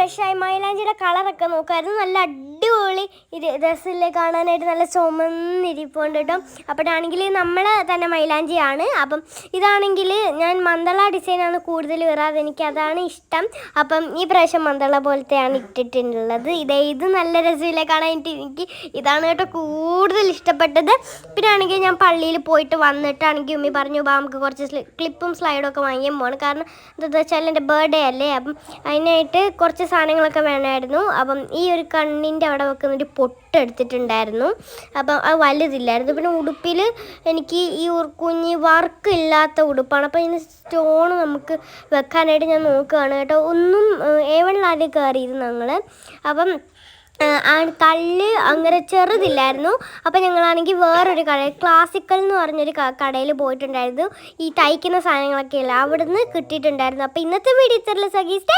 ഫ്രഷായി മൈലാഞ്ചിയുടെ കളറൊക്കെ നോക്കായിരുന്നു. നല്ല അടിപൊളി ഡ്രസ്സിൽ കാണാനായിട്ട് നല്ല ചുമന്നിരിപ്പുണ്ട് കേട്ടോ. അപ്പോഴാണെങ്കിൽ നമ്മൾ തന്നെ മൈലാഞ്ചിയാണ്. അപ്പം ഇതാണെങ്കിൽ ഞാൻ മന്ദള ഡിസൈനാണ് കൂടുതൽ വരാതെ, എനിക്ക് അതാണ് ഇഷ്ടം. അപ്പം ഈ പ്രാവശ്യം മന്ദള പോലത്തെയാണ് ഇട്ടിട്ടുള്ളത്. ഇത് നല്ല രസമില്ലേ കാണാനായിട്ട്. എനിക്ക് ഇതാണ് കേട്ടോ കൂടുതൽ ഇഷ്ടപ്പെട്ടത്. പിന്നെ ആണെങ്കിൽ ഞാൻ പള്ളിയിൽ പോയിട്ട് വന്നിട്ടാണെങ്കിൽ ഉമ്മി പറഞ്ഞു നമുക്ക് കുറച്ച് ക്ലിപ്പും സ്ലൈഡും ഒക്കെ വാങ്ങിയാൽ പോകണം. കാരണം എന്താ വെച്ചാൽ എൻ്റെ ബർത്ത്ഡേ അല്ലേ. അപ്പം അതിനായിട്ട് കുറച്ച് സാധനങ്ങളൊക്കെ വേണമായിരുന്നു. അപ്പം ഈ ഒരു കണ്ണിൻ്റെ അവിടെ വെക്കുന്നൊരു പൊട്ടെടുത്തിട്ടുണ്ടായിരുന്നു. അപ്പം അത് വലുതില്ലായിരുന്നു. പിന്നെ ഉടുപ്പിൽ എനിക്ക് ഈ കുഞ്ഞി വർക്ക് ഇല്ലാത്ത ഉടുപ്പാണ്. അപ്പം ഇതിന് സ്റ്റോൺ നമുക്ക് വെക്കാനായിട്ട് ഞാൻ നോക്കുകയാണ് കേട്ടോ. ഒന്നും A1 ആദ്യം കയറിയിരുന്നു ഞങ്ങൾ. അപ്പം കല്ല് അങ്ങനെ ചെറുതില്ലായിരുന്നു. അപ്പം ഞങ്ങളാണെങ്കിൽ വേറൊരു ക്ലാസിക്കൽ എന്ന് പറഞ്ഞൊരു കടയിൽ പോയിട്ടുണ്ടായിരുന്നു. ഈ തയ്ക്കുന്ന സാധനങ്ങളൊക്കെ ഇല്ല, അവിടെ നിന്ന് കിട്ടിയിട്ടുണ്ടായിരുന്നു. അപ്പോൾ ഇന്നത്തെ വീഡിയോ ഇത്രയുള്ള സഖീസ്.